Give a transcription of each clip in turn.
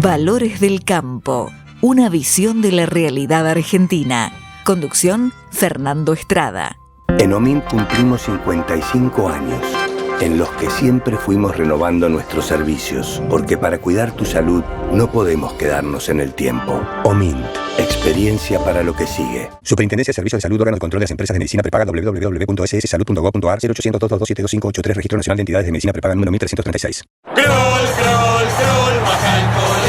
Valores del Campo, una visión de la realidad argentina. Conducción, Fernando Estrada. En OMINT cumplimos 55 años, en los que siempre fuimos renovando nuestros servicios, porque para cuidar tu salud no podemos quedarnos en el tiempo. OMINT, experiencia para lo que sigue. Superintendencia de Servicios de Salud, órgano de control de las empresas de medicina prepaga, www.sssalud.gov.ar, 0800-222-7583, Registro Nacional de Entidades de Medicina Prepaga número 1336. Kroll, baja el colesterol.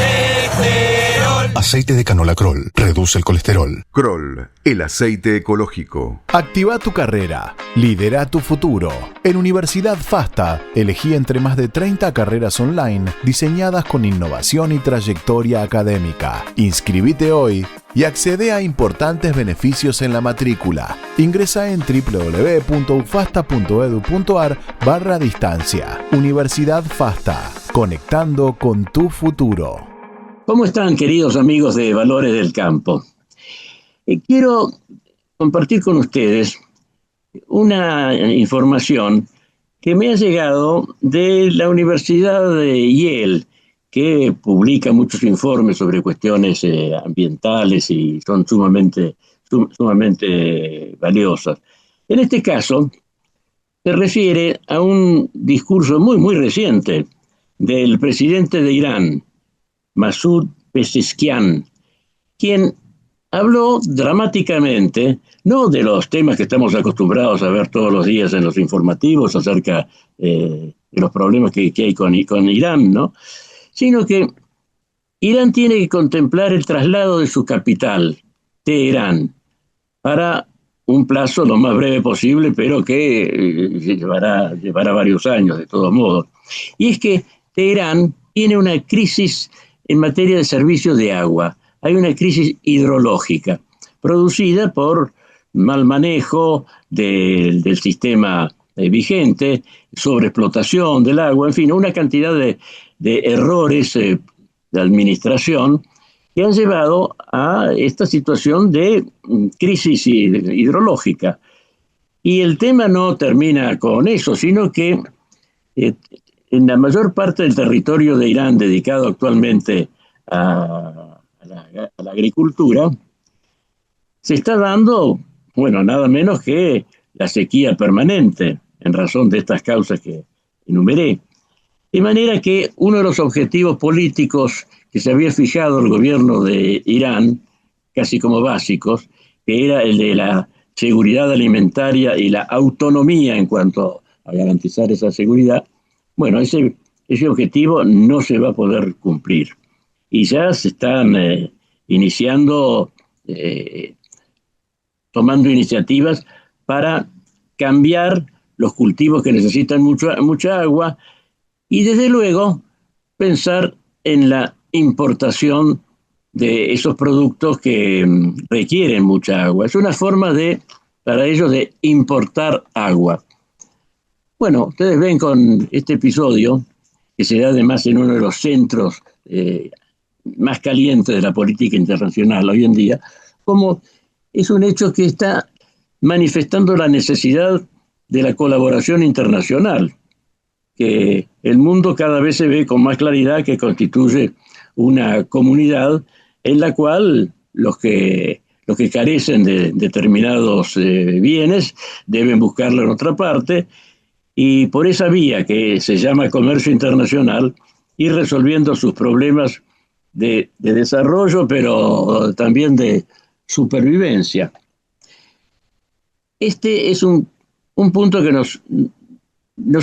Aceite de canola Kroll reduce el colesterol. Kroll, el aceite ecológico. Activa tu carrera, lidera tu futuro. En Universidad FASTA, elegí entre más de 30 carreras online diseñadas con innovación y trayectoria académica. Inscribite hoy y accede a importantes beneficios en la matrícula. Ingresa en www.ufasta.edu.ar/distancia. Universidad FASTA, conectando con tu futuro. ¿Cómo están, queridos amigos de Valores del Campo? Quiero compartir con ustedes una información que me ha llegado de la Universidad de Yale, que publica muchos informes sobre cuestiones ambientales y son sumamente valiosas. En este caso, se refiere a un discurso muy reciente del presidente de Irán, Masoud Pezeshkian, quien habló dramáticamente, no de los temas que estamos acostumbrados a ver todos los días en los informativos acerca de los problemas que hay con Irán, ¿no? Sino que Irán tiene que contemplar el traslado de su capital, Teherán, para un plazo lo más breve posible, pero que llevará varios años de todos modos. Y es que Teherán tiene una crisis en materia de servicios de agua. Hay una crisis hidrológica producida por mal manejo del sistema vigente, sobreexplotación del agua, en fin, una cantidad de errores de administración que han llevado a esta situación de crisis hidrológica. Y el tema no termina con eso, sino que en la mayor parte del territorio de Irán dedicado actualmente a la agricultura, se está dando, nada menos que la sequía permanente, en razón de estas causas que enumeré. De manera que uno de los objetivos políticos que se había fijado el gobierno de Irán, casi como básicos, que era el de la seguridad alimentaria y la autonomía en cuanto a garantizar esa seguridad, ese objetivo no se va a poder cumplir. Y ya se están tomando iniciativas para cambiar los cultivos que necesitan mucha agua y desde luego pensar en la importación de esos productos que requieren mucha agua. Es una forma para ellos de importar agua. Bueno, ustedes ven con este episodio, que se da además en uno de los centros más calientes de la política internacional hoy en día, como es un hecho que está manifestando la necesidad de la colaboración internacional, que el mundo cada vez se ve con más claridad que constituye una comunidad en la cual los que carecen de determinados bienes deben buscarlo en otra parte, y por esa vía que se llama comercio internacional, ir resolviendo sus problemas de desarrollo, pero también de supervivencia. Este es un punto que nos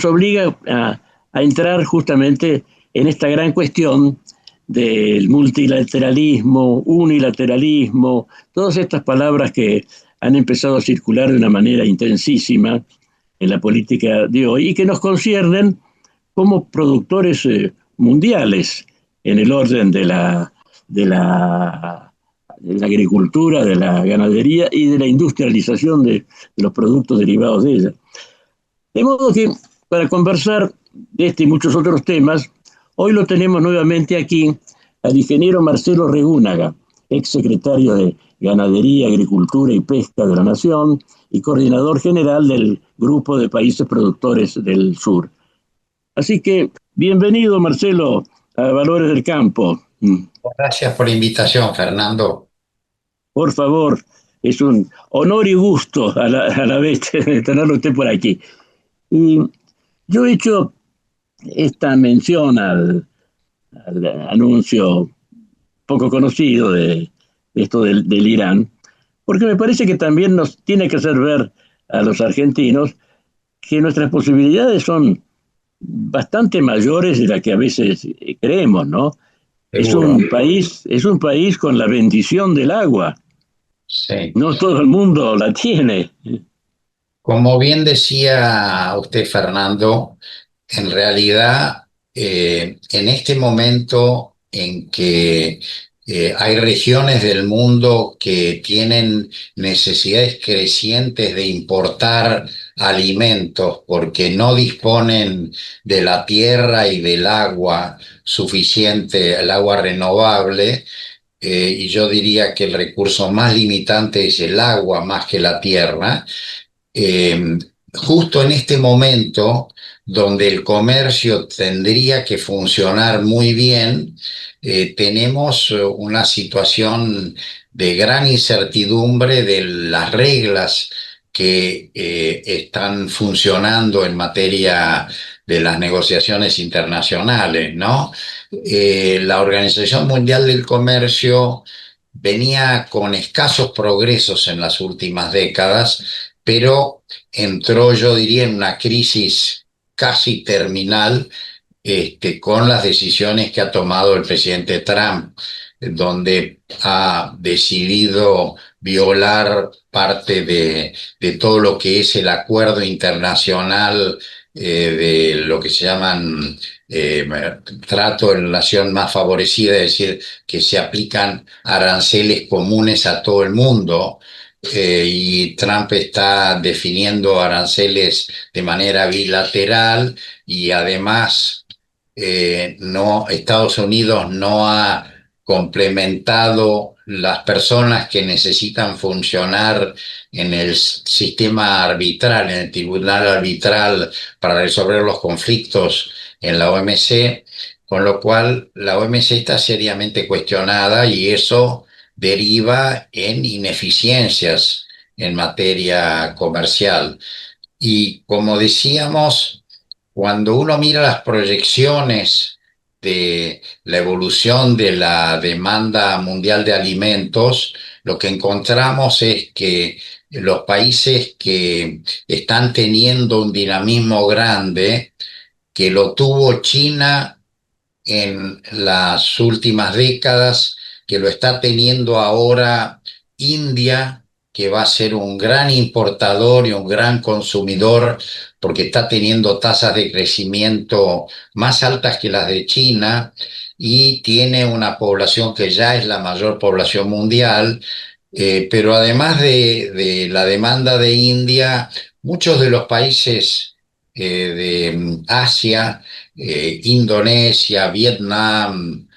obliga a entrar justamente en esta gran cuestión del multilateralismo, unilateralismo, todas estas palabras que han empezado a circular de una manera intensísima en la política de hoy y que nos conciernen como productores mundiales en el orden de la agricultura, de la ganadería y de la industrialización de los productos derivados de ella. De modo que para conversar de este y muchos otros temas, hoy lo tenemos nuevamente aquí al ingeniero Marcelo Regúnaga, ex secretario de Ganadería, Agricultura y Pesca de la Nación y coordinador general del Grupo de Países Productores del Sur. Así que, bienvenido, Marcelo, a Valores del Campo. Mm. Gracias por la invitación, Fernando. Por favor, es un honor y gusto a la vez tenerlo usted por aquí. Y yo he hecho esta mención al anuncio poco conocido de esto del Irán, porque me parece que también nos tiene que hacer ver a los argentinos que nuestras posibilidades son bastante mayores de las que a veces creemos, ¿no? Seguro. Es un país con la bendición del agua. Sí. No todo el mundo la tiene. Como bien decía usted, Fernando, en realidad, en este momento en que hay regiones del mundo que tienen necesidades crecientes de importar alimentos porque no disponen de la tierra y del agua suficiente, el agua renovable, y yo diría que el recurso más limitante es el agua más que la tierra. eh, Justo en este momento donde el comercio tendría que funcionar muy bien, tenemos una situación de gran incertidumbre de las reglas que están funcionando en materia de las negociaciones internacionales, ¿no? La Organización Mundial del Comercio venía con escasos progresos en las últimas décadas, pero entró, yo diría, en una crisis casi terminal, con las decisiones que ha tomado el presidente Trump, donde ha decidido violar parte de todo lo que es el acuerdo internacional, de lo que se llaman trato de relación más favorecida, es decir, que se aplican aranceles comunes a todo el mundo. Y Trump está definiendo aranceles de manera bilateral, y además no, Estados Unidos no ha complementado las personas que necesitan funcionar en el sistema arbitral, en el tribunal arbitral para resolver los conflictos en la OMC, con lo cual la OMC está seriamente cuestionada, y eso deriva en ineficiencias en materia comercial. Y como decíamos, cuando uno mira las proyecciones de la evolución de la demanda mundial de alimentos, lo que encontramos es que los países que están teniendo un dinamismo grande, que lo tuvo China en las últimas décadas, que lo está teniendo ahora India, que va a ser un gran importador y un gran consumidor, porque está teniendo tasas de crecimiento más altas que las de China, y tiene una población que ya es la mayor población mundial. Pero además de la demanda de India, muchos de los países de Asia, Indonesia, Vietnam,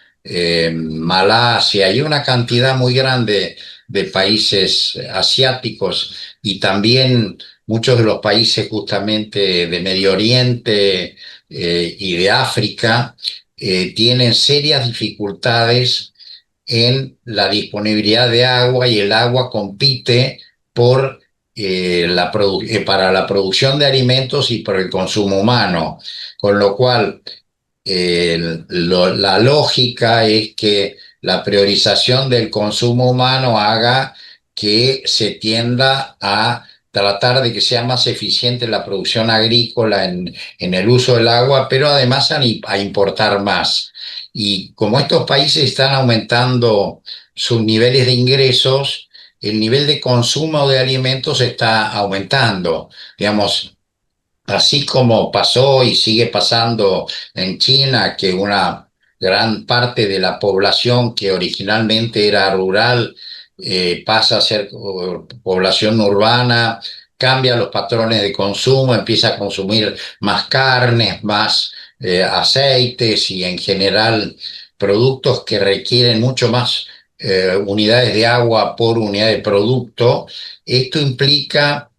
Malasia y una cantidad muy grande de países asiáticos, y también muchos de los países justamente de Medio Oriente y de África, tienen serias dificultades en la disponibilidad de agua, y el agua compite por para la producción de alimentos y por el consumo humano, con lo cual la lógica es que la priorización del consumo humano haga que se tienda a tratar de que sea más eficiente la producción agrícola en el uso del agua, pero además a importar más. Y como estos países están aumentando sus niveles de ingresos, el nivel de consumo de alimentos está aumentando. Digamos, así como pasó y sigue pasando en China, que una gran parte de la población que originalmente era rural pasa a ser población urbana, cambia los patrones de consumo, empieza a consumir más carnes, más aceites y en general productos que requieren mucho más unidades de agua por unidad de producto. Esto implica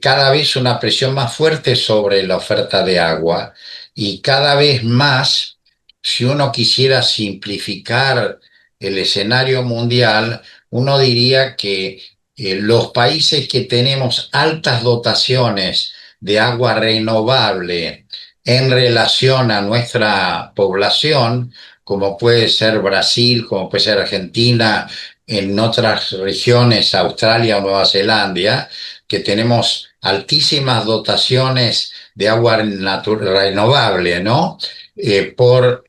cada vez una presión más fuerte sobre la oferta de agua, y cada vez más si uno quisiera simplificar el escenario mundial, uno diría que los países que tenemos altas dotaciones de agua renovable en relación a nuestra población, como puede ser Brasil, como puede ser Argentina, en otras regiones, Australia o Nueva Zelanda, que tenemos altísimas dotaciones de agua renovable, ¿no? Por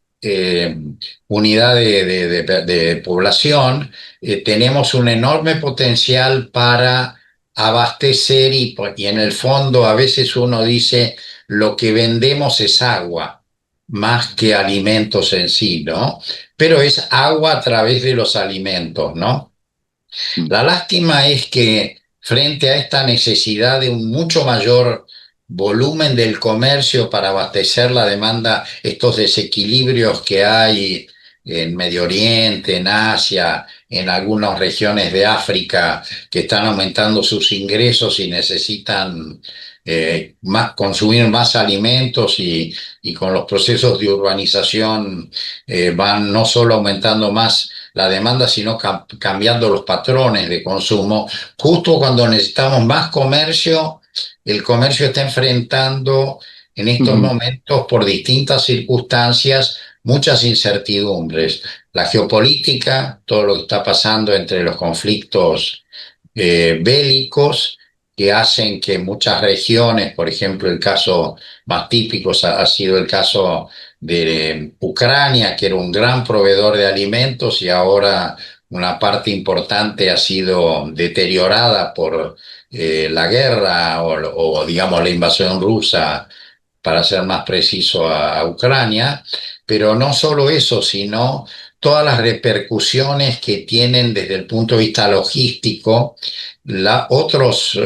unidad de población, tenemos un enorme potencial para abastecer y en el fondo a veces uno dice lo que vendemos es agua más que alimentos en sí, ¿no? Pero es agua a través de los alimentos, ¿no? La lástima es que frente a esta necesidad de un mucho mayor volumen del comercio para abastecer la demanda, estos desequilibrios que hay en Medio Oriente, en Asia, en algunas regiones de África que están aumentando sus ingresos y necesitan consumir más alimentos y con los procesos de urbanización van no solo aumentando más la demanda, sino cambiando los patrones de consumo. Justo cuando necesitamos más comercio, el comercio está enfrentando en estos momentos, por distintas circunstancias, muchas incertidumbres. La geopolítica, todo lo que está pasando entre los conflictos bélicos, que hacen que muchas regiones, por ejemplo, el caso más típico ha sido el caso de Ucrania, que era un gran proveedor de alimentos y ahora una parte importante ha sido deteriorada por la guerra o, digamos, la invasión rusa, para ser más preciso, a Ucrania. Pero no solo eso, sino todas las repercusiones que tienen desde el punto de vista logístico, otros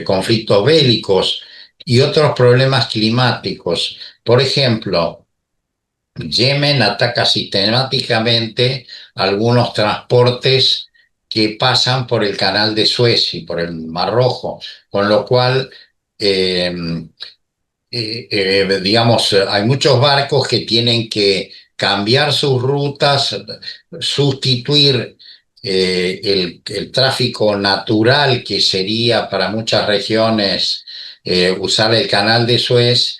conflictos bélicos y otros problemas climáticos. Por ejemplo, Yemen ataca sistemáticamente algunos transportes que pasan por el Canal de Suez y por el Mar Rojo, con lo cual, digamos, hay muchos barcos que tienen que cambiar sus rutas, sustituir el tráfico natural que sería para muchas regiones usar el Canal de Suez,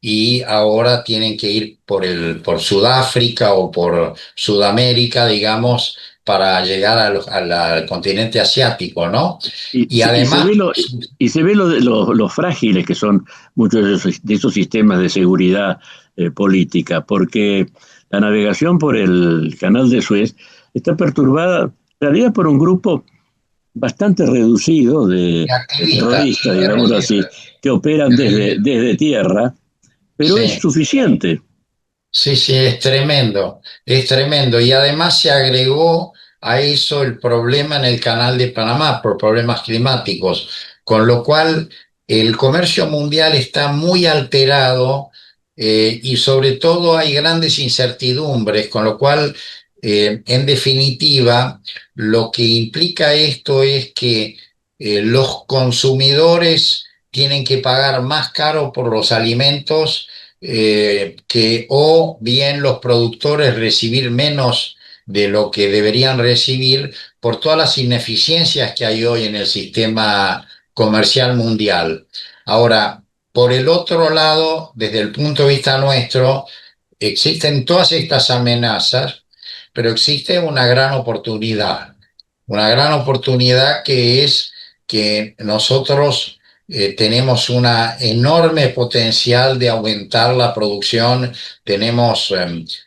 y ahora tienen que ir por Sudáfrica o por Sudamérica, digamos, para llegar al continente asiático, ¿no? Y además... se ve lo frágiles que son muchos de esos sistemas de seguridad política, porque la navegación por el Canal de Suez está perturbada en realidad por un grupo bastante reducido de terroristas, digamos así, que operan desde tierra, pero sí, es suficiente. Sí, sí, es tremendo, es tremendo. Y además se agregó a eso el problema en el Canal de Panamá por problemas climáticos, con lo cual el comercio mundial está muy alterado y sobre todo hay grandes incertidumbres, con lo cual, en definitiva, lo que implica esto es que los consumidores tienen que pagar más caro por los alimentos, o bien los productores recibir menos de lo que deberían recibir por todas las ineficiencias que hay hoy en el sistema comercial mundial. Ahora, por el otro lado, desde el punto de vista nuestro, existen todas estas amenazas, pero existe una gran oportunidad que es que nosotros tenemos un enorme potencial de aumentar la producción.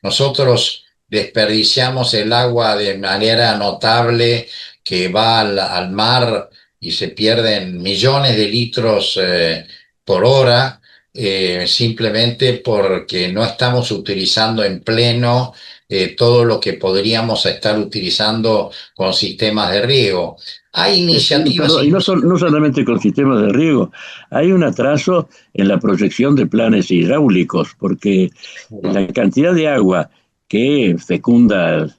Nosotros desperdiciamos el agua de manera notable, que va al mar y se pierden millones de litros por hora, simplemente porque no estamos utilizando en pleno todo lo que podríamos estar utilizando con sistemas de riego. Hay iniciativas... Y no solamente con sistemas de riego, hay un atraso en la proyección de planes hidráulicos, porque la cantidad de agua que fecunda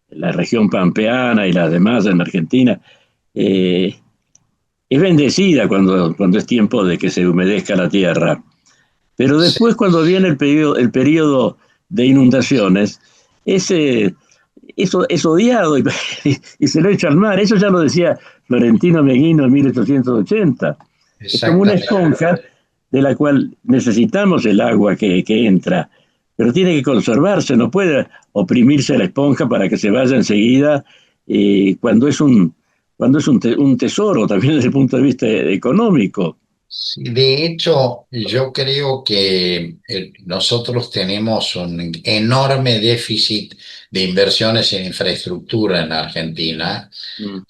la región pampeana y las demás en Argentina es bendecida cuando es tiempo de que se humedezca la tierra. Pero después, cuando viene el periodo de inundaciones, eso es odiado y se lo echa al mar. Eso ya lo decía Florentino Meguino en 1880. Es como una esponja de la cual necesitamos el agua que entra, pero tiene que conservarse, no puede oprimirse la esponja para que se vaya enseguida cuando es un tesoro también desde el punto de vista económico. Sí, de hecho, yo creo que nosotros tenemos un enorme déficit de inversiones en infraestructura en Argentina.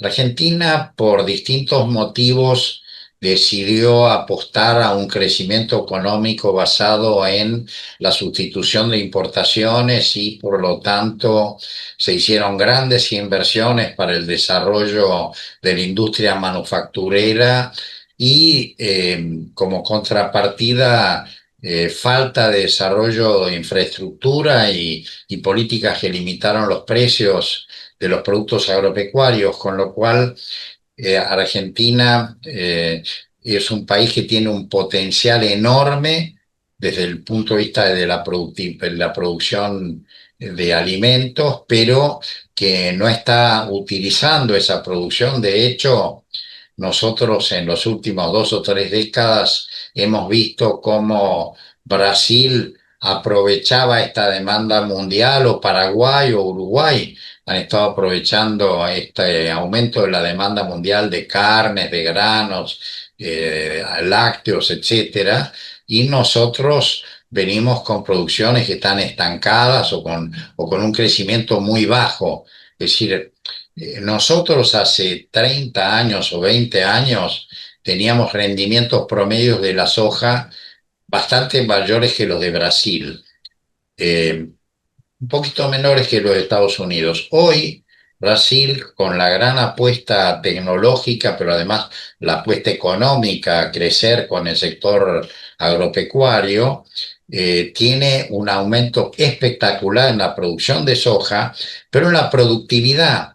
Argentina, por distintos motivos, decidió apostar a un crecimiento económico basado en la sustitución de importaciones y, por lo tanto, se hicieron grandes inversiones para el desarrollo de la industria manufacturera y como contrapartida falta de desarrollo de infraestructura y políticas que limitaron los precios de los productos agropecuarios, con lo cual Argentina es un país que tiene un potencial enorme desde el punto de vista de la producción de alimentos, pero que no está utilizando esa producción. De hecho, nosotros en los últimos 2 o 3 décadas hemos visto cómo Brasil aprovechaba esta demanda mundial, o Paraguay o Uruguay han estado aprovechando este aumento de la demanda mundial de carnes, de granos, lácteos, etcétera, y nosotros venimos con producciones que están estancadas o con un crecimiento muy bajo. Es decir, nosotros hace 30 años o 20 años teníamos rendimientos promedios de la soja bastante mayores que los de Brasil, un poquito menores que los de Estados Unidos. Hoy, Brasil, con la gran apuesta tecnológica, pero además la apuesta económica a crecer con el sector agropecuario, tiene un aumento espectacular en la producción de soja, pero en la productividad.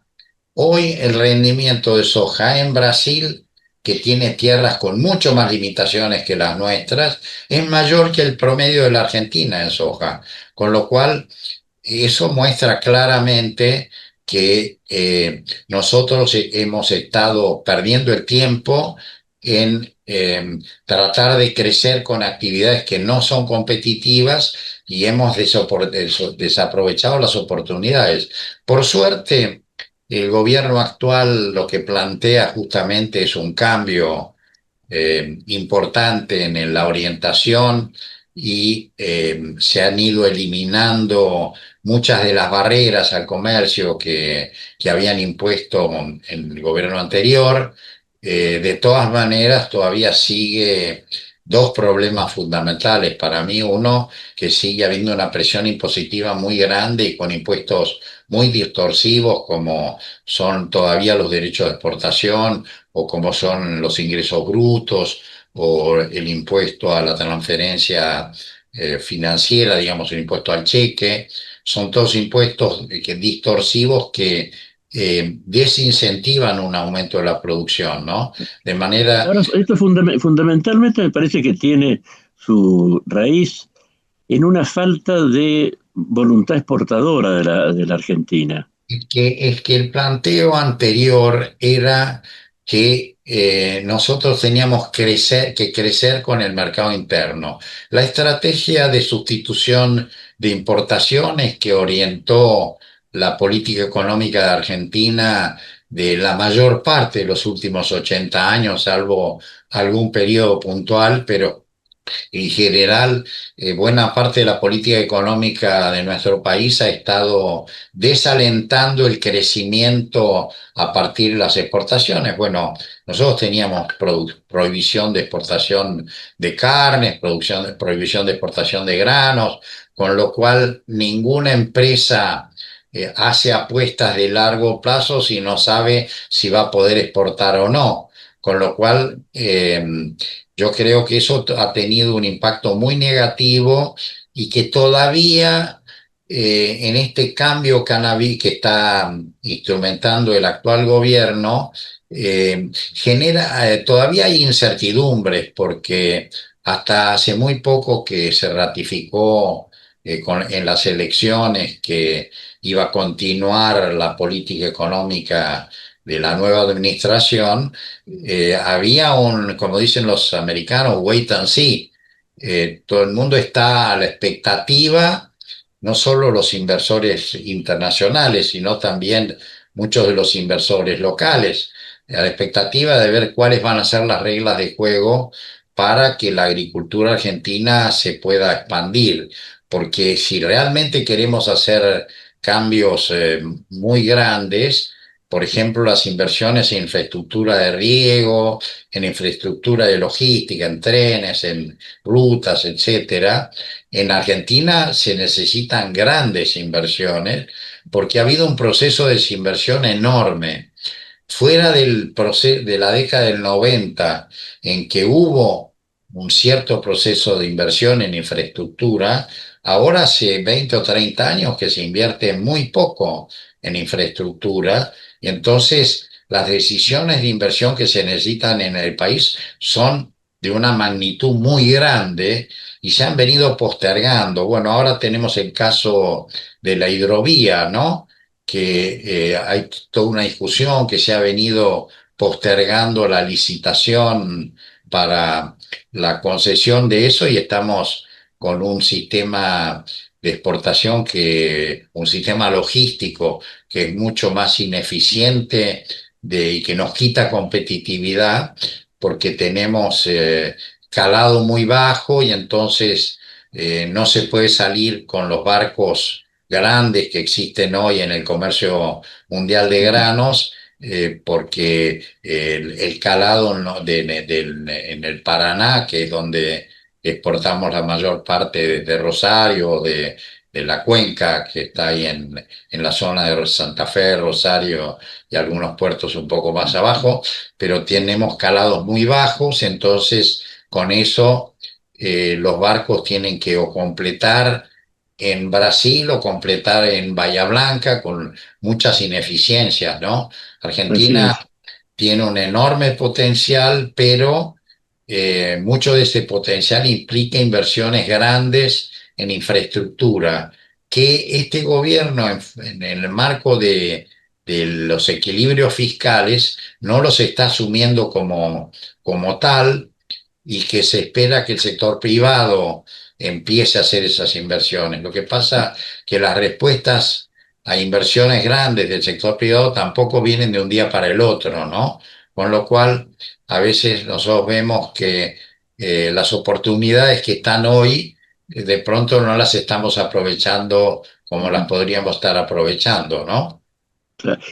Hoy el rendimiento de soja en Brasil, que tiene tierras con mucho más limitaciones que las nuestras, es mayor que el promedio de la Argentina en soja, con lo cual eso muestra claramente que nosotros hemos estado perdiendo el tiempo en tratar de crecer con actividades que no son competitivas y hemos desaprovechado las oportunidades. Por suerte, el gobierno actual lo que plantea justamente es un cambio importante en la orientación y se han ido eliminando muchas de las barreras al comercio que habían impuesto en el gobierno anterior. De todas maneras, todavía sigue dos problemas fundamentales para mí. Uno, que sigue habiendo una presión impositiva muy grande y con impuestos muy distorsivos, como son todavía los derechos de exportación o como son los ingresos brutos o el impuesto a la transferencia financiera, digamos, el impuesto al cheque. Son todos impuestos distorsivos que desincentivan un aumento de la producción, ¿no? De manera... Ahora, esto fundamentalmente me parece que tiene su raíz en una falta de voluntad exportadora de la Argentina. Es que el planteo anterior era que nosotros teníamos que crecer con el mercado interno. La estrategia de sustitución de importaciones que orientó la política económica de Argentina de la mayor parte de los últimos 80 años, salvo algún periodo puntual, pero en general, buena parte de la política económica de nuestro país ha estado desalentando el crecimiento a partir de las exportaciones. Bueno, nosotros teníamos prohibición de exportación de carnes, prohibición de exportación de granos, con lo cual ninguna empresa hace apuestas de largo plazo si no sabe si va a poder exportar o no. Con lo cual, yo creo que eso ha tenido un impacto muy negativo y que todavía en este cambio que está instrumentando el actual gobierno, todavía hay incertidumbres porque hasta hace muy poco que se ratificó en las elecciones que iba a continuar la política económica de la nueva administración, había como dicen los americanos, wait and see. Todo el mundo está a la expectativa, no solo los inversores internacionales, sino también muchos de los inversores locales, a la expectativa de ver cuáles van a ser las reglas de juego para que la agricultura argentina se pueda expandir. Porque si realmente queremos hacer cambios muy grandes, por ejemplo, las inversiones en infraestructura de riego, en infraestructura de logística, en trenes, en rutas, etcétera, en Argentina se necesitan grandes inversiones porque ha habido un proceso de desinversión enorme. Fuera del proceso de la década del 90, en que hubo un cierto proceso de inversión en infraestructura, ahora hace 20 o 30 años que se invierte muy poco en infraestructura, y entonces las decisiones de inversión que se necesitan en el país son de una magnitud muy grande y se han venido postergando. Bueno, ahora tenemos el caso de la hidrovía, ¿no? Que hay toda una discusión que se ha venido postergando la licitación para la concesión de eso, y estamos con un sistema de exportación un sistema logístico que es mucho más ineficiente y que nos quita competitividad porque tenemos calado muy bajo, y entonces no se puede salir con los barcos grandes que existen hoy en el comercio mundial de granos, porque el calado en el Paraná, que es donde exportamos la mayor parte de Rosario, de la cuenca que está ahí en la zona de Santa Fe, Rosario y algunos puertos un poco más abajo, pero tenemos calados muy bajos, entonces con eso los barcos tienen que o completar en Brasil o completar en Bahía Blanca, con muchas ineficiencias, ¿no? Argentina tiene un enorme potencial, pero mucho de ese potencial implica inversiones grandes en infraestructura, que este gobierno, en el marco de los equilibrios fiscales, no los está asumiendo como tal, y que se espera que el sector privado empiece a hacer esas inversiones. Lo que pasa que las respuestas a inversiones grandes del sector privado tampoco vienen de un día para el otro, ¿no? Con lo cual, a veces nosotros vemos que las oportunidades que están hoy, de pronto no las estamos aprovechando como las podríamos estar aprovechando, ¿no?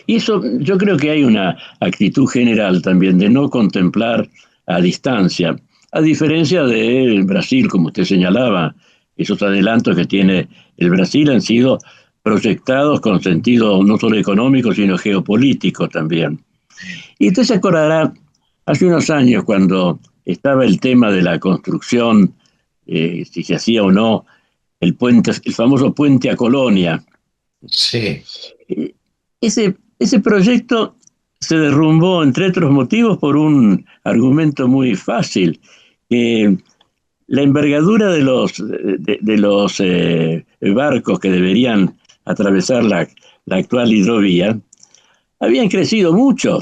Y eso, yo creo que hay una actitud general también de no contemplar a distancia, a diferencia de Brasil, como usted señalaba. Esos adelantos que tiene el Brasil han sido proyectados con sentido no solo económico, sino geopolítico también. Y usted se acordará, hace unos años, cuando estaba el tema de la construcción, si se hacía o no, el famoso puente a Colonia. Sí. Ese proyecto se derrumbó, entre otros motivos, por un argumento muy fácil. La envergadura de los barcos que deberían atravesar la actual hidrovía habían crecido mucho.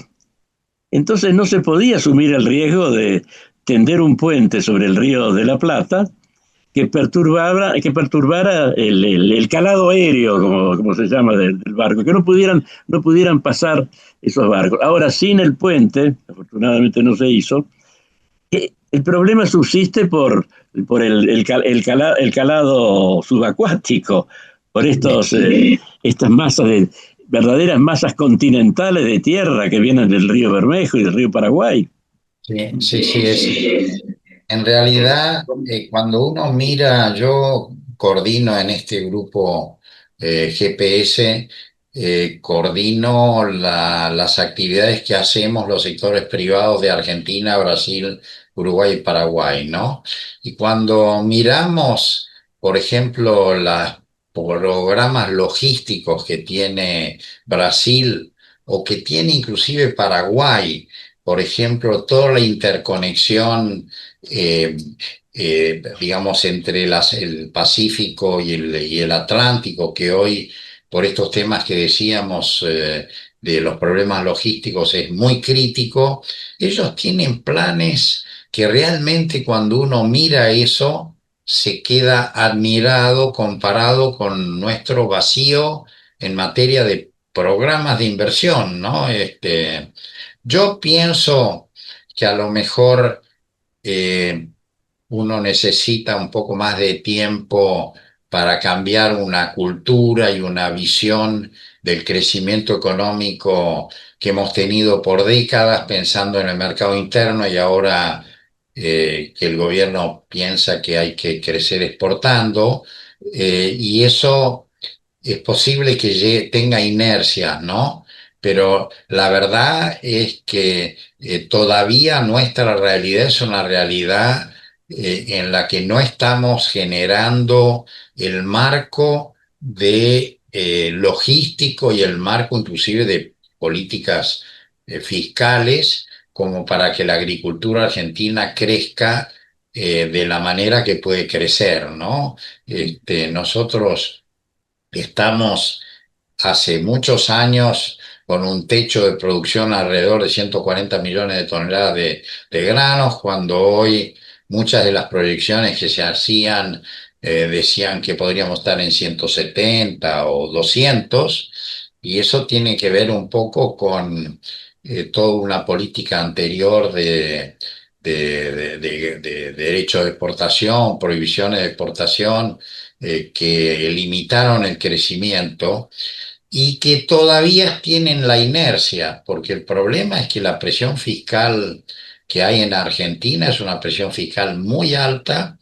Entonces no se podía asumir el riesgo de tender un puente sobre el río de la Plata que perturbara el calado aéreo, como se llama, del barco, que no pudieran pasar esos barcos. Ahora, sin el puente, afortunadamente no se hizo, el problema subsiste por el calado subacuático, por estas masas verdaderas masas continentales de tierra que vienen del río Bermejo y del río Paraguay. Sí. En realidad, cuando uno mira, yo coordino en este grupo GPS, coordino las actividades que hacemos los sectores privados de Argentina, Brasil, Uruguay y Paraguay, ¿no? Y cuando miramos, por ejemplo, los programas logísticos que tiene Brasil o que tiene inclusive Paraguay, por ejemplo, toda la interconexión, digamos, entre el Pacífico y el Atlántico, que hoy, por estos temas que decíamos, de los problemas logísticos, es muy crítico. Ellos tienen planes que realmente cuando uno mira eso, se queda admirado comparado con nuestro vacío en materia de programas de inversión, ¿no? Yo pienso que a lo mejor eh, uno necesita un poco más de tiempo para cambiar una cultura y una visión del crecimiento económico que hemos tenido por décadas pensando en el mercado interno y ahora que el gobierno piensa que hay que crecer exportando, y eso es posible que tenga inercia, ¿no? Pero la verdad es que todavía nuestra realidad es una realidad en la que no estamos generando el marco de logístico y el marco inclusive de políticas fiscales como para que la agricultura argentina crezca de la manera que puede crecer, ¿no? Nosotros estamos hace muchos años con un techo de producción alrededor de 140 millones de toneladas de granos, cuando hoy muchas de las proyecciones que se hacían decían que podríamos estar en 170 o 200, y eso tiene que ver un poco con toda una política anterior de derechos de exportación, prohibiciones de exportación, que limitaron el crecimiento y que todavía tienen la inercia, porque el problema es que la presión fiscal que hay en Argentina es una presión fiscal muy alta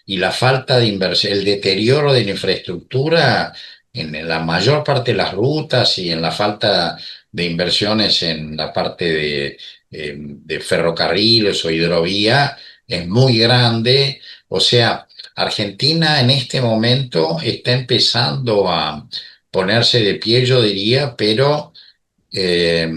y la falta de inversión, el deterioro de la infraestructura en la mayor parte de las rutas y en la falta de inversiones en la parte de ferrocarriles o hidrovía es muy grande. O sea, Argentina en este momento está empezando a ponerse de pie, yo diría, pero eh,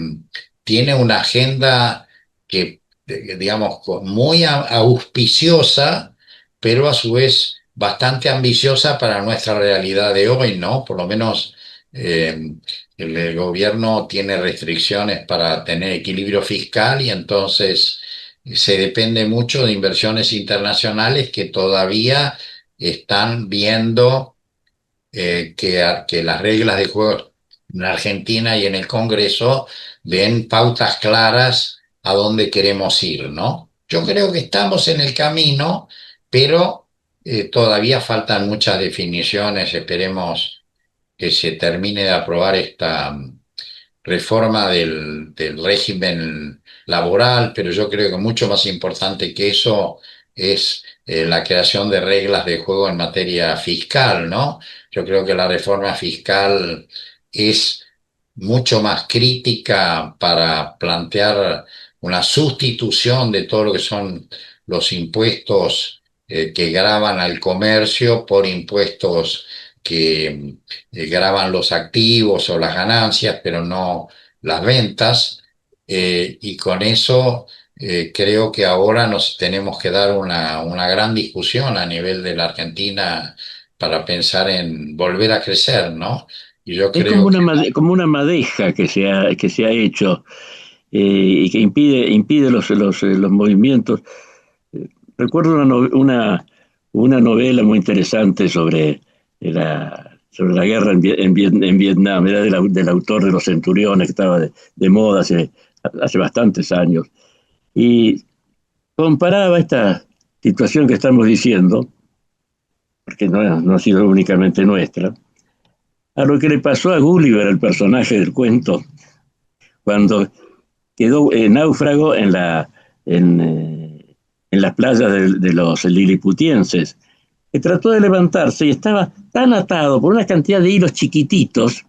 tiene una agenda que, digamos, muy auspiciosa, pero a su vez bastante ambiciosa para nuestra realidad de hoy, ¿no? Por lo menos el gobierno tiene restricciones para tener equilibrio fiscal y entonces se depende mucho de inversiones internacionales que todavía están viendo que las reglas de juego en Argentina y en el Congreso den pautas claras a dónde queremos ir, ¿no? Yo creo que estamos en el camino, pero todavía faltan muchas definiciones. Esperemos que se termine de aprobar esta reforma del régimen laboral, pero yo creo que mucho más importante que eso es la creación de reglas de juego en materia fiscal, ¿no? Yo creo que la reforma fiscal es mucho más crítica para plantear una sustitución de todo lo que son los impuestos que gravan al comercio por impuestos que gravan los activos o las ganancias, pero no las ventas. Y con eso creo que ahora nos tenemos que dar una gran discusión a nivel de la Argentina para pensar en volver a crecer, ¿no? Y yo Es creo que como una madeja que se ha hecho y que impide los movimientos. Recuerdo una novela muy interesante sobre la guerra en Vietnam, era del autor de Los Centuriones, que estaba de moda hace bastantes años, y comparaba esta situación que estamos diciendo, porque no ha sido únicamente nuestra, a lo que le pasó a Gulliver, el personaje del cuento, cuando quedó náufrago en las playas de los liliputienses, que trató de levantarse y estaba tan atado por una cantidad de hilos chiquititos,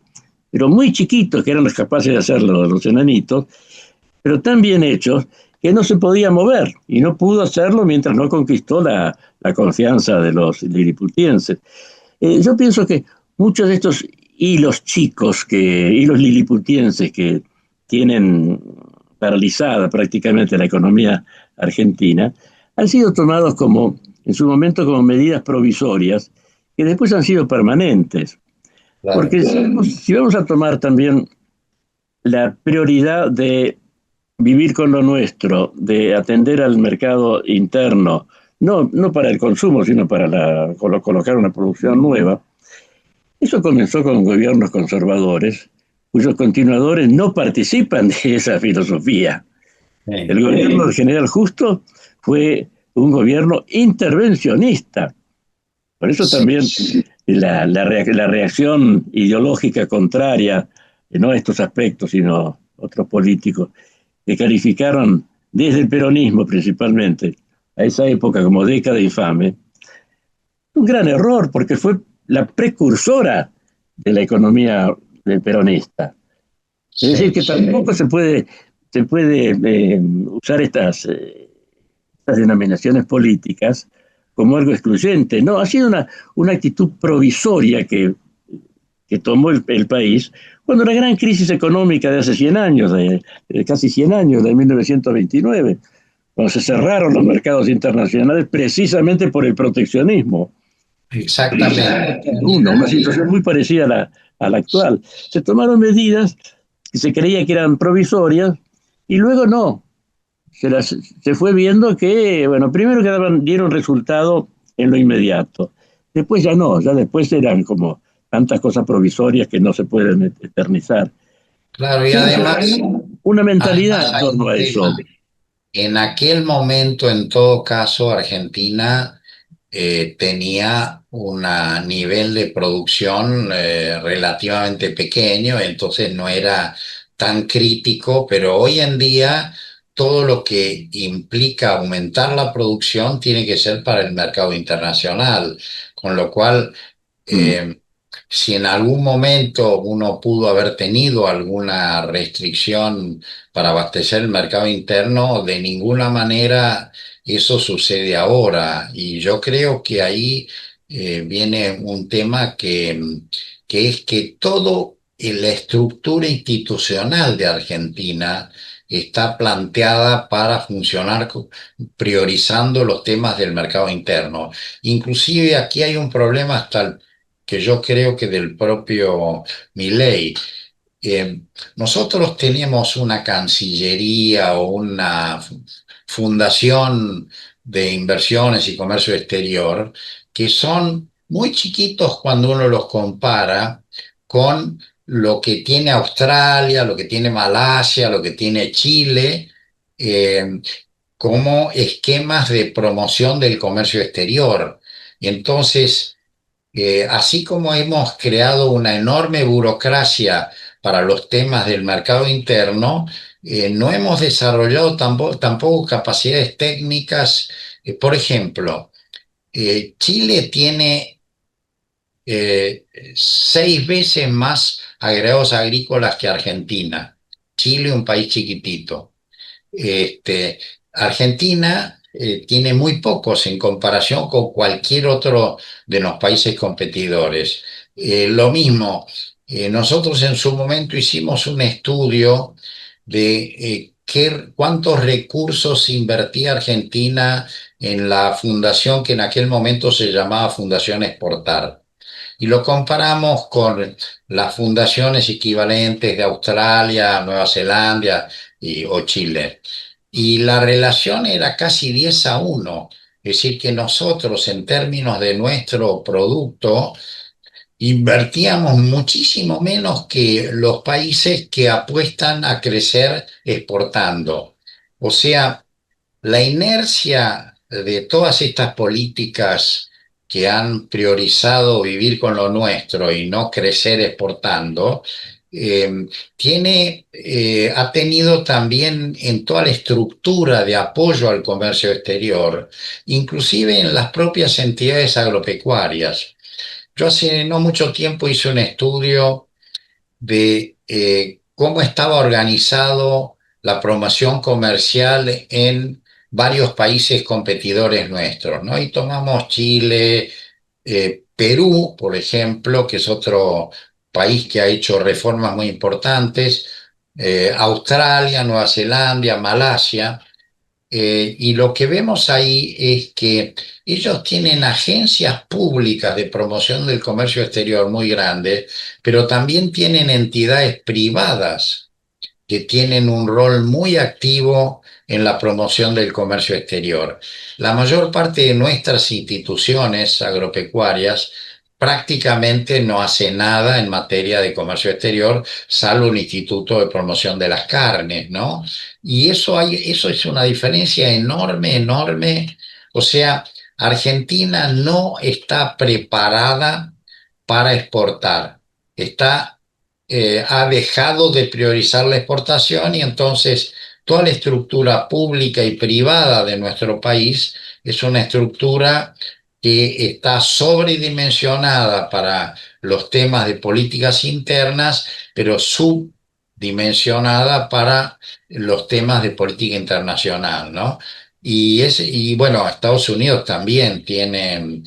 pero muy chiquitos, que eran los capaces de hacerlo los enanitos, pero tan bien hechos que no se podía mover, y no pudo hacerlo mientras no conquistó la confianza de los liliputienses. Yo pienso que muchos de estos hilos chicos, hilos liliputienses que tienen paralizada prácticamente la economía argentina, han sido tomados en su momento como medidas provisorias que después han sido permanentes. Claro. Porque si vamos a tomar también la prioridad de vivir con lo nuestro, de atender al mercado interno, no para el consumo, sino para colocar una producción nueva, eso comenzó con gobiernos conservadores, cuyos continuadores no participan de esa filosofía. El gobierno del general Justo fue un gobierno intervencionista. Por eso también la reacción ideológica contraria, no a estos aspectos, sino otros políticos, que calificaron desde el peronismo principalmente a esa época como década infame, un gran error, porque fue la precursora de la economía del peronista. Es decir, que tampoco se puede usar estas denominaciones políticas como algo excluyente. No, ha sido una actitud provisoria que tomó el país cuando la gran crisis económica de hace 100 años, de casi 100 años, de 1929, cuando se cerraron los mercados internacionales precisamente por el proteccionismo. Exactamente. Una situación muy parecida a la actual. Se tomaron medidas que se creía que eran provisorias y luego no. Se fue viendo que, bueno, primero dieron resultado en lo inmediato. Después ya no, ya después eran como tantas cosas provisorias que no se pueden eternizar. Claro, y además una mentalidad en torno a eso. En aquel momento, en todo caso, Argentina tenía un nivel de producción relativamente pequeño, entonces no era tan crítico, pero hoy en día todo lo que implica aumentar la producción tiene que ser para el mercado internacional, con lo cual si en algún momento uno pudo haber tenido alguna restricción para abastecer el mercado interno, de ninguna manera eso sucede ahora. Y yo creo que ahí viene un tema que es que todo la estructura institucional de Argentina está planteada para funcionar priorizando los temas del mercado interno. Inclusive aquí hay un problema que yo creo que del propio Milei. Nosotros tenemos una cancillería o una fundación de inversiones y comercio exterior que son muy chiquitos cuando uno los compara con lo que tiene Australia, lo que tiene Malasia, lo que tiene Chile, como esquemas de promoción del comercio exterior. Y entonces, así como hemos creado una enorme burocracia para los temas del mercado interno, no hemos desarrollado tampoco capacidades técnicas. Por ejemplo, Chile tiene 6 veces más agregados agrícolas que Argentina. Chile, un país chiquitito. Argentina tiene muy pocos en comparación con cualquier otro de los países competidores. Lo mismo, nosotros en su momento hicimos un estudio de cuántos recursos invertía Argentina en la fundación que en aquel momento se llamaba Fundación Exportar. Y lo comparamos con las fundaciones equivalentes de Australia, Nueva Zelanda o Chile. Y la relación era casi 10-1. Es decir, que nosotros en términos de nuestro producto invertíamos muchísimo menos que los países que apuestan a crecer exportando. O sea, la inercia de todas estas políticas que han priorizado vivir con lo nuestro y no crecer exportando, ha tenido también en toda la estructura de apoyo al comercio exterior, inclusive en las propias entidades agropecuarias. Yo hace no mucho tiempo hice un estudio de cómo estaba organizado la promoción comercial en varios países competidores nuestros, ¿no? Y tomamos Chile, Perú, por ejemplo, que es otro país que ha hecho reformas muy importantes, Australia, Nueva Zelanda, Malasia. Y lo que vemos ahí es que ellos tienen agencias públicas de promoción del comercio exterior muy grandes, pero también tienen entidades privadas que tienen un rol muy activo en la promoción del comercio exterior. La mayor parte de nuestras instituciones agropecuarias prácticamente no hace nada en materia de comercio exterior, salvo un instituto de promoción de las carnes, ¿no? Y eso es una diferencia enorme, enorme. O sea, Argentina no está preparada para exportar. Ha dejado de priorizar la exportación y entonces toda la estructura pública y privada de nuestro país es una estructura que está sobredimensionada para los temas de políticas internas, pero subdimensionada para los temas de política internacional, ¿no? Y bueno, Estados Unidos también tiene,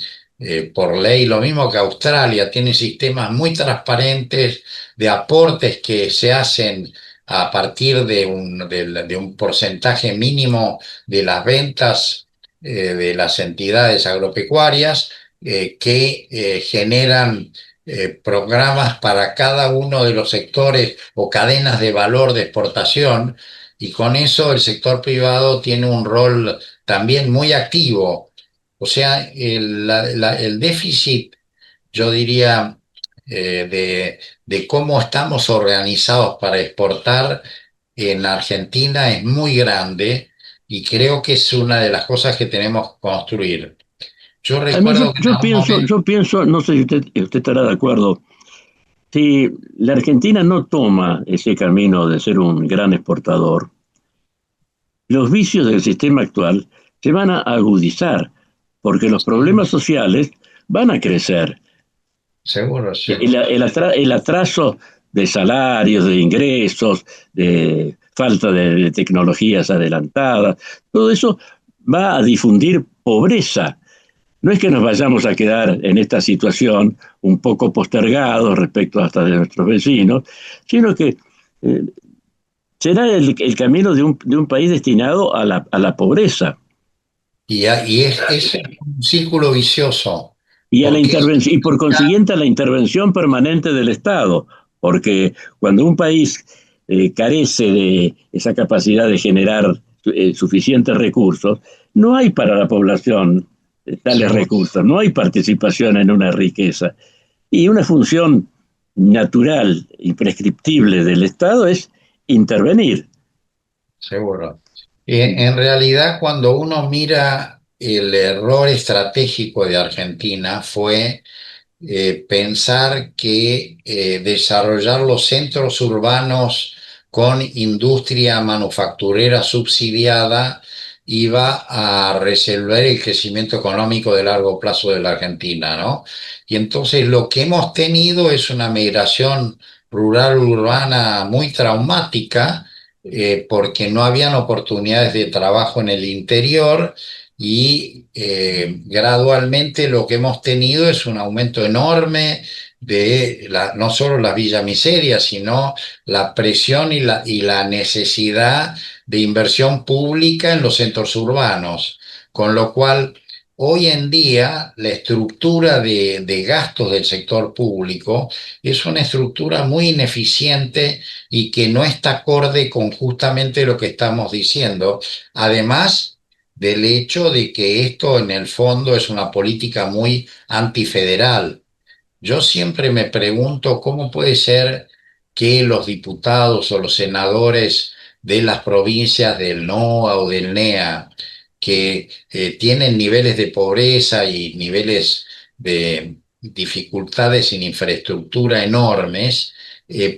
por ley, lo mismo que Australia, tiene sistemas muy transparentes de aportes que se hacen a partir de un porcentaje mínimo de las ventas de las entidades agropecuarias que generan programas para cada uno de los sectores o cadenas de valor de exportación, y con eso el sector privado tiene un rol también muy activo. O sea, el déficit, yo diría, de cómo estamos organizados para exportar en Argentina es muy grande, y creo que es una de las cosas que tenemos que construir. Yo A mí recuerdo que en algún momento... yo pienso, no sé si usted estará de acuerdo, si la Argentina no toma ese camino de ser un gran exportador, los vicios del sistema actual se van a agudizar, porque los problemas sociales van a crecer. Seguro, sí. El atraso de salarios, de ingresos, de falta de tecnologías adelantadas, todo eso va a difundir pobreza. No es que nos vayamos a quedar en esta situación un poco postergados respecto hasta de nuestros vecinos, sino que será el camino de un país destinado a la pobreza. Y es un círculo vicioso. Y y por consiguiente a la intervención permanente del Estado, porque cuando un país carece de esa capacidad de generar suficientes recursos, no hay para la población tales recursos, no hay participación en una riqueza. Y una función natural y prescriptible del Estado es intervenir. Seguro. En realidad, cuando uno mira el error estratégico de Argentina fue pensar que desarrollar los centros urbanos con industria manufacturera subsidiada iba a resolver el crecimiento económico de largo plazo de la Argentina, ¿no? Y entonces lo que hemos tenido es una migración rural-urbana muy traumática, porque no habían oportunidades de trabajo en el interior, y gradualmente lo que hemos tenido es un aumento enorme de no solo la villa miseria, sino la presión y la necesidad de inversión pública en los centros urbanos, con lo cual hoy en día la estructura de gastos del sector público es una estructura muy ineficiente y que no está acorde con justamente lo que estamos diciendo, además del hecho de que esto en el fondo es una política muy antifederal. Yo siempre me pregunto cómo puede ser que los diputados o los senadores de las provincias del NOA o del NEA, que tienen niveles de pobreza y niveles de dificultades en infraestructura enormes,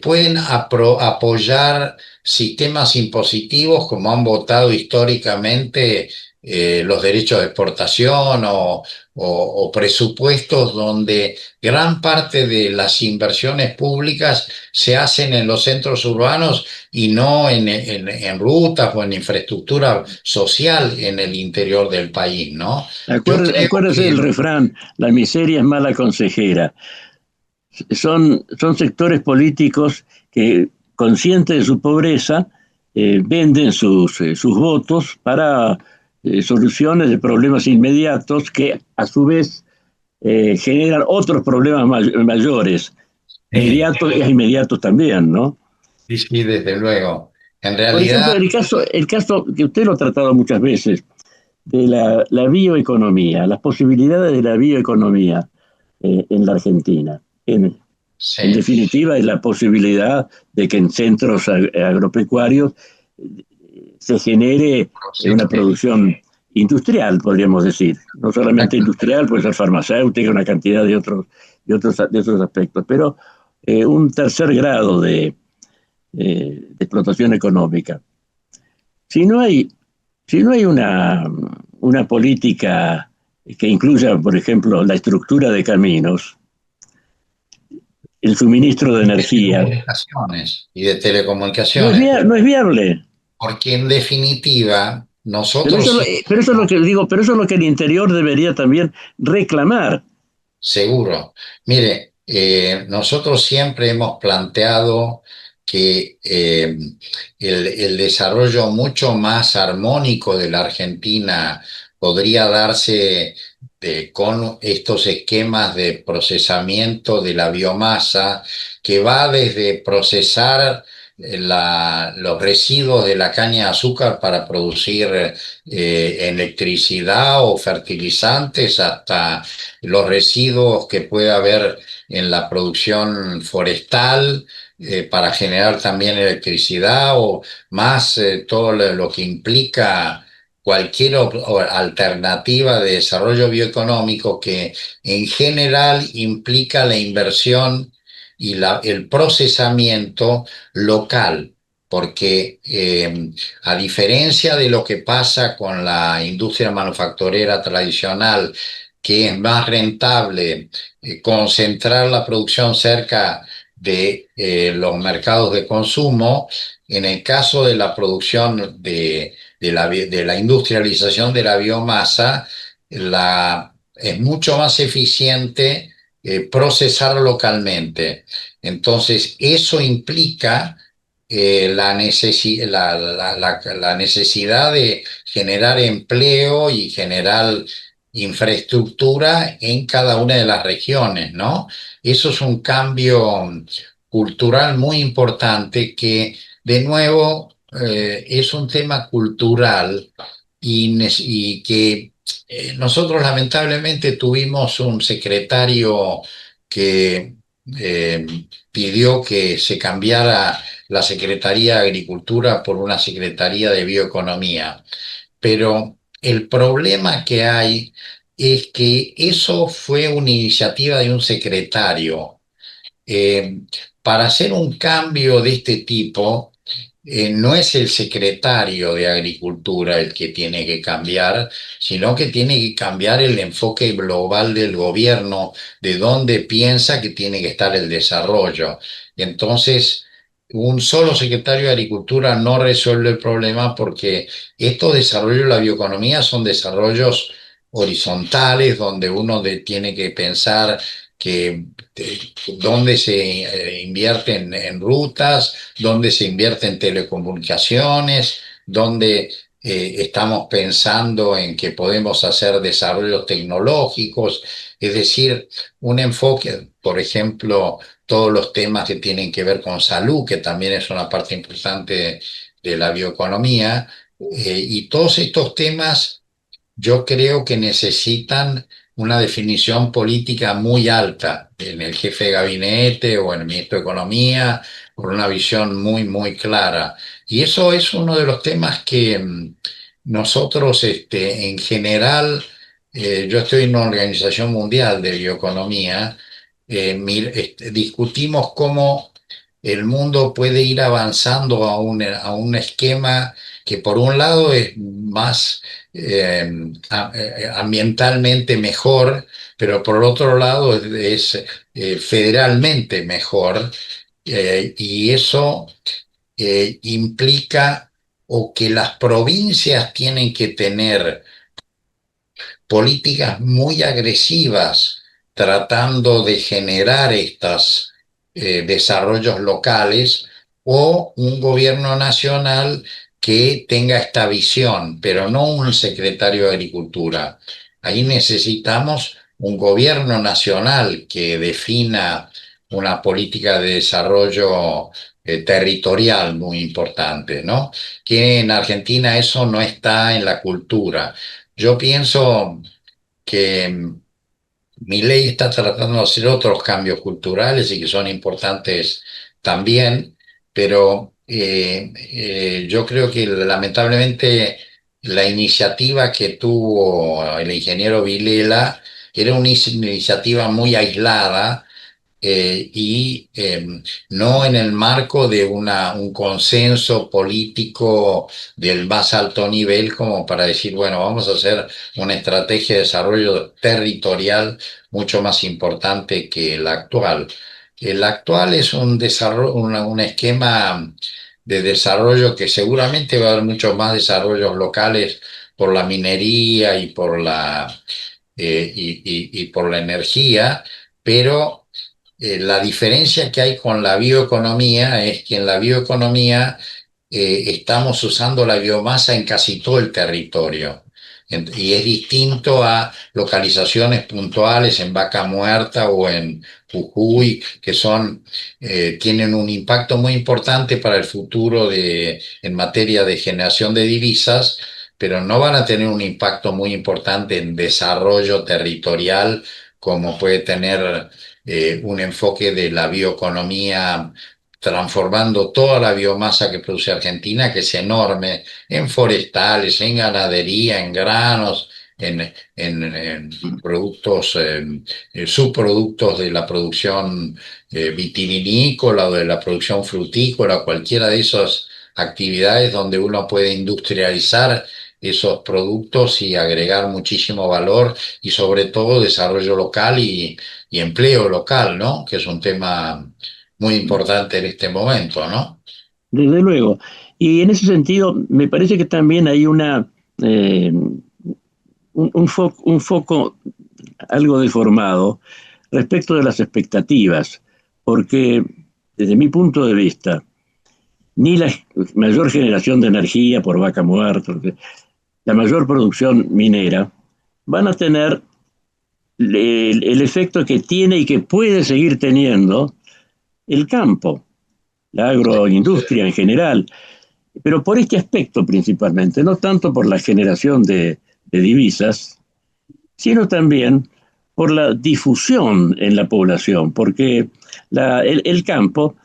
pueden apoyar sistemas impositivos como han votado históricamente los derechos de exportación o presupuestos donde gran parte de las inversiones públicas se hacen en los centros urbanos y no en rutas o en infraestructura social en el interior del país, ¿no? Acuérdese del refrán, la miseria es mala consejera. Son sectores políticos que conscientes de su pobreza, venden sus votos para soluciones de problemas inmediatos que a su vez generan otros problemas mayores, inmediatos e inmediatos también, ¿no? Sí, sí, desde luego. En Por ejemplo, realidad, el caso que usted lo ha tratado muchas veces, de la bioeconomía, las posibilidades de la bioeconomía en la Argentina. En sí, definitiva, es la posibilidad de que en centros agropecuarios se genere sí, una sí, producción industrial, podríamos decir. No solamente industrial, puede ser farmacéutica, una cantidad de otros aspectos, pero un tercer grado de explotación económica. Si no hay, si no hay una política que incluya, por ejemplo, la estructura de caminos, el suministro de y de energía, telecomunicaciones, y de telecomunicaciones, no es viable. porque en definitiva, Pero nosotros eso, sí, pero eso es lo que digo, pero eso es lo que el interior debería también reclamar. seguro. Mire, nosotros siempre hemos planteado que el desarrollo mucho más armónico de la Argentina podría darse con estos esquemas de procesamiento de la biomasa, que va desde procesar los residuos de la caña de azúcar para producir electricidad o fertilizantes, hasta los residuos que puede haber en la producción forestal para generar también electricidad, o más todo lo que implica cualquier alternativa de desarrollo bioeconómico que en general implica la inversión y el procesamiento local. Porque a diferencia de lo que pasa con la industria manufacturera tradicional, que es más rentable concentrar la producción cerca de los mercados de consumo, en el caso de la producción de la industrialización de la biomasa, es mucho más eficiente procesar localmente. Entonces, eso implica la necesidad de generar empleo y generar infraestructura en cada una de las regiones, ¿no? Eso es un cambio cultural muy importante que, de nuevo, es un tema cultural y que nosotros lamentablemente tuvimos un secretario que eh, pidió que se cambiara la Secretaría de Agricultura por una Secretaría de Bioeconomía. Pero el problema que hay es que eso fue una iniciativa de un secretario. Eh, para hacer un cambio de este tipo, no es el secretario de Agricultura el que tiene que cambiar, sino que tiene que cambiar el enfoque global del gobierno, de dónde piensa que tiene que estar el desarrollo. Entonces, un solo secretario de Agricultura no resuelve el problema, porque estos desarrollos de la bioeconomía son desarrollos horizontales, donde uno tiene que pensar que dónde se invierte en rutas, dónde se invierte en telecomunicaciones, dónde estamos pensando en que podemos hacer desarrollos tecnológicos, es decir, un enfoque, por ejemplo, todos los temas que tienen que ver con salud, que también es una parte importante de la bioeconomía, y todos estos temas yo creo que necesitan una definición política muy alta en el jefe de gabinete o en el ministro de Economía, por una visión muy, muy clara. Y eso es uno de los temas que nosotros, en general, yo estoy en una organización mundial de bioeconomía, discutimos cómo el mundo puede ir avanzando a un esquema que por un lado es más ambientalmente mejor, pero por otro lado federalmente mejor, y eso implica o que las provincias tienen que tener políticas muy agresivas tratando de generar estos desarrollos locales, o un gobierno nacional que tenga esta visión, pero no un secretario de Agricultura. Ahí necesitamos un gobierno nacional que defina una política de desarrollo territorial muy importante, ¿no? Que en Argentina eso no está en la cultura. Yo pienso que Milei está tratando de hacer otros cambios culturales y que son importantes también, pero yo creo que lamentablemente la iniciativa que tuvo el ingeniero Vilela era una iniciativa muy aislada y no en el marco de un consenso político del más alto nivel como para decir, bueno, vamos a hacer una estrategia de desarrollo territorial mucho más importante que la actual. El actual es un desarrollo, un esquema de desarrollo que seguramente va a haber muchos más desarrollos locales por la minería y por y por la energía, pero la diferencia que hay con la bioeconomía es que en la bioeconomía estamos usando la biomasa en casi todo el territorio. Y es distinto a localizaciones puntuales en Vaca Muerta o en Jujuy, que tienen un impacto muy importante para el futuro en materia de generación de divisas, pero no van a tener un impacto muy importante en desarrollo territorial como puede tener un enfoque de la bioeconomía transformando toda la biomasa que produce Argentina, que es enorme, en forestales, en ganadería, en granos, en productos, subproductos de la producción vitivinícola o de la producción frutícola, cualquiera de esas actividades donde uno puede industrializar esos productos y agregar muchísimo valor y sobre todo desarrollo local y empleo local, ¿no? Que es un tema muy importante en este momento, ¿no? Desde luego. Y en ese sentido, me parece que también hay un foco algo deformado respecto de las expectativas, porque desde mi punto de vista, ni la mayor generación de energía por Vaca Muerta, la mayor producción minera, van a tener el efecto que tiene y que puede seguir teniendo el campo, la agroindustria en general, pero por este aspecto principalmente, no tanto por la generación de divisas, sino también por la difusión en la población, porque el campo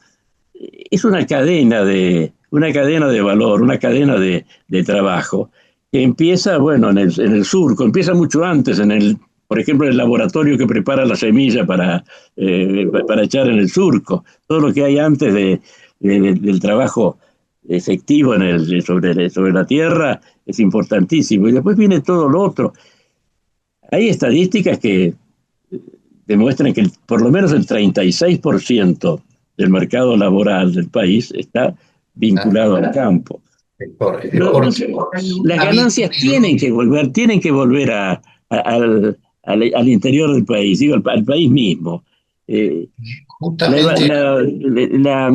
es una cadena de valor, una cadena de trabajo que empieza, bueno, en el surco, empieza mucho antes, por ejemplo, el laboratorio que prepara la semilla para echar en el surco, todo lo que hay antes del trabajo efectivo sobre la tierra es importantísimo. Y después viene todo lo otro. Hay estadísticas que demuestran que por lo menos el 36% del mercado laboral del país está vinculado al campo. Las ganancias tienen que volver al interior del país, digo, al país mismo. Justamente. La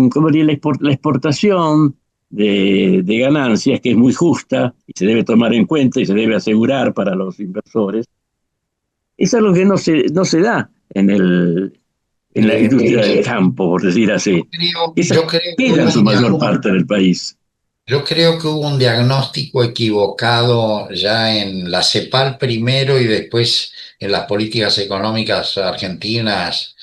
exportación de ganancias, que es muy justa y se debe tomar en cuenta y se debe asegurar para los inversores, es algo que no se da en la industria del campo, por decir así. Esa queda en su mayor parte del país. Yo creo que hubo un diagnóstico equivocado ya en la CEPAL primero y después en las políticas económicas argentinas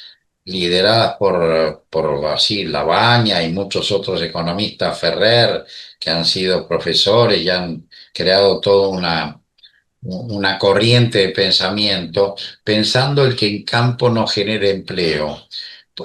lideradas por así, Labaña y muchos otros economistas, Ferrer, que han sido profesores y han creado toda una corriente de pensamiento, pensando el que en campo no genere empleo.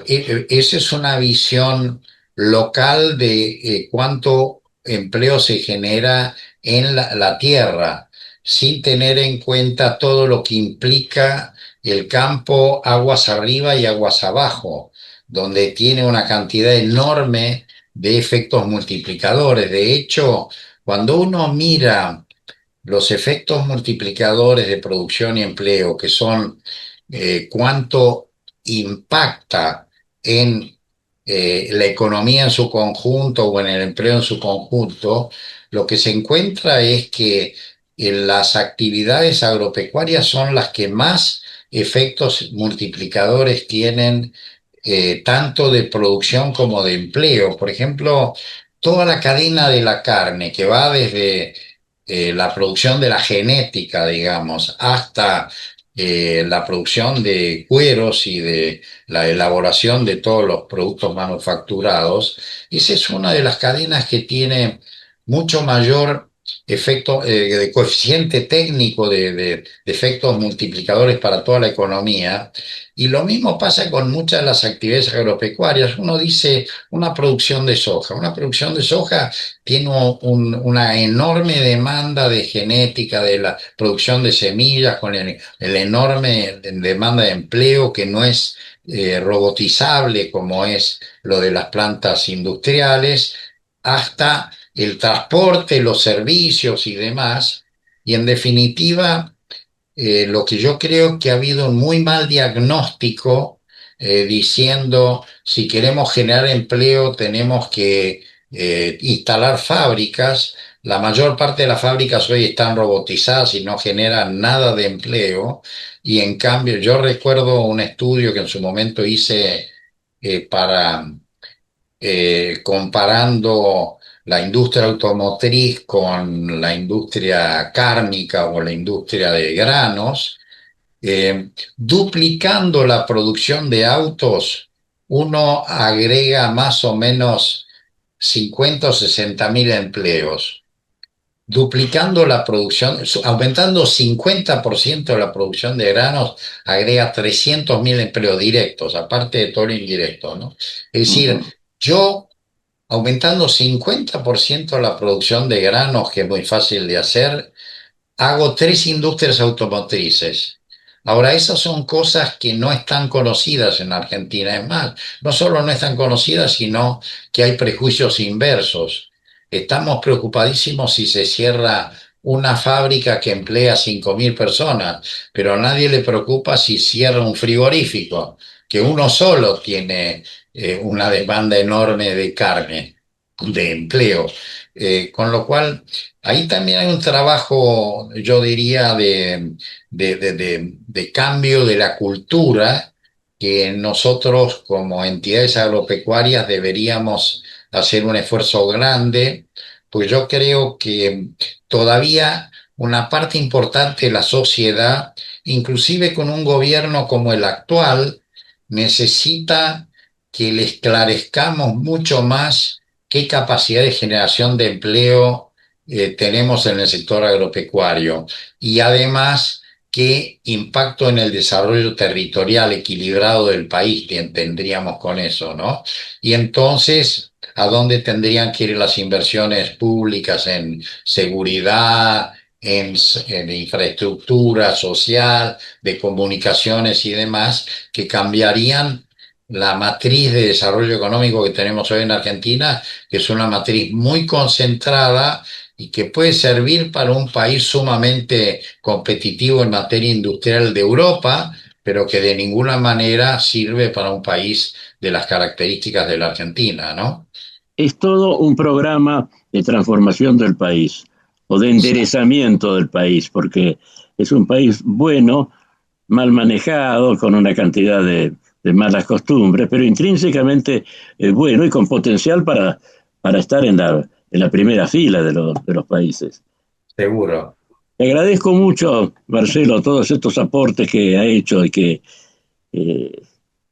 Esa es una visión local de cuánto empleo se genera en la tierra, sin tener en cuenta todo lo que implica el campo aguas arriba y aguas abajo, donde tiene una cantidad enorme de efectos multiplicadores. De hecho, cuando uno mira los efectos multiplicadores de producción y empleo, que son cuánto impacta en la economía en su conjunto o en el empleo en su conjunto, lo que se encuentra es que las actividades agropecuarias son las que más efectos multiplicadores tienen, tanto de producción como de empleo. Por ejemplo, toda la cadena de la carne que va desde la producción de la genética, digamos, hasta la producción de cueros y de la elaboración de todos los productos manufacturados, esa es una de las cadenas que tiene mucho mayor efecto de coeficiente técnico de efectos multiplicadores para toda la economía. Y lo mismo pasa con muchas de las actividades agropecuarias. Uno dice una producción de soja. Una producción de soja tiene una enorme demanda de genética, de la producción de semillas, con el enorme demanda de empleo que no es robotizable como es lo de las plantas industriales, hasta el transporte, los servicios y demás. Y en definitiva, lo que yo creo que ha habido un muy mal diagnóstico, diciendo si queremos generar empleo tenemos que instalar fábricas. La mayor parte de las fábricas hoy están robotizadas y no generan nada de empleo. Y en cambio, yo recuerdo un estudio que en su momento hice para comparando la industria automotriz con la industria cárnica o la industria de granos, duplicando la producción de autos, uno agrega más o menos 50 o 60 mil empleos. Duplicando la producción, aumentando 50% de la producción de granos, agrega 300.000 empleos directos, aparte de todo lo indirecto, ¿no? Es decir, yo aumentando 50% la producción de granos, que es muy fácil de hacer, hago 3 industrias automotrices. Ahora, esas son cosas que no están conocidas en Argentina. Es más, no solo no están conocidas, sino que hay prejuicios inversos. Estamos preocupadísimos si se cierra una fábrica que emplea 5.000 personas, pero a nadie le preocupa si cierra un frigorífico, que uno solo tiene una demanda enorme de carne, de empleo. Con lo cual, ahí también hay un trabajo, yo diría, de cambio de la cultura que nosotros como entidades agropecuarias deberíamos hacer un esfuerzo grande, pues yo creo que todavía una parte importante de la sociedad, inclusive con un gobierno como el actual, necesita que le esclarezcamos mucho más qué capacidad de generación de empleo tenemos en el sector agropecuario y además qué impacto en el desarrollo territorial equilibrado del país tendríamos con eso, ¿no? Y entonces, ¿a dónde tendrían que ir las inversiones públicas en seguridad, en infraestructura social, de comunicaciones y demás, que cambiarían la matriz de desarrollo económico que tenemos hoy en Argentina, que es una matriz muy concentrada y que puede servir para un país sumamente competitivo en materia industrial de Europa, pero que de ninguna manera sirve para un país de las características de la Argentina, ¿no? Es todo un programa de transformación del país o de enderezamiento del país, porque es un país bueno, mal manejado, con una cantidad de malas costumbres, pero intrínsecamente bueno y con potencial para estar en la primera fila de los países. Seguro. Te agradezco mucho, Marcelo, todos estos aportes que ha hecho y que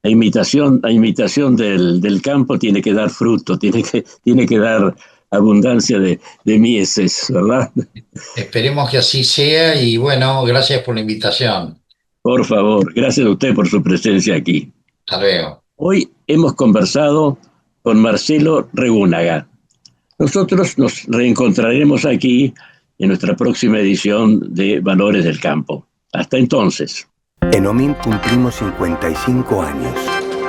la imitación del campo tiene que dar fruto, tiene que dar abundancia de mieses, ¿verdad? Esperemos que así sea y bueno, gracias por la invitación. Por favor, gracias a usted por su presencia aquí. Hasta luego. Hoy hemos conversado con Marcelo Regúnaga. Nosotros nos reencontraremos aquí en nuestra próxima edición de Valores del Campo. Hasta entonces. En OMINT cumplimos 55 años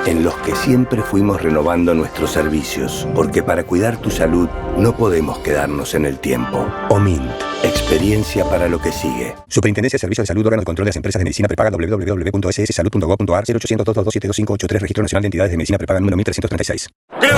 en los que siempre fuimos renovando nuestros servicios, porque para cuidar tu salud no podemos quedarnos en el tiempo. OMINT, experiencia para lo que sigue. Superintendencia de Servicios de Salud, órgano de control de las empresas de medicina prepaga, www.sssalud.gov.ar, 0800 227 Registro Nacional de Entidades de Medicina Prepaga número 1336. Kroll,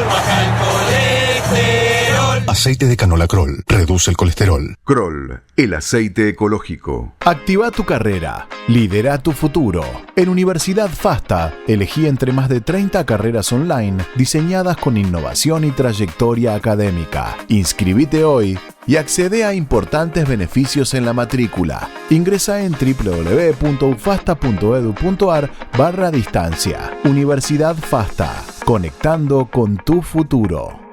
baja el colesterol. Aceite de canola Kroll reduce el colesterol. Kroll, el aceite ecológico. Activa tu carrera. Lidera tu futuro. En Universidad FASTA, elegí entre más de 30 carreras online diseñadas con innovación y trayectoria académica. Inscribite hoy y accede a importantes beneficios en la matrícula. Ingresa en www.ufasta.edu.ar/distancia. Universidad FASTA, conectando con tu futuro.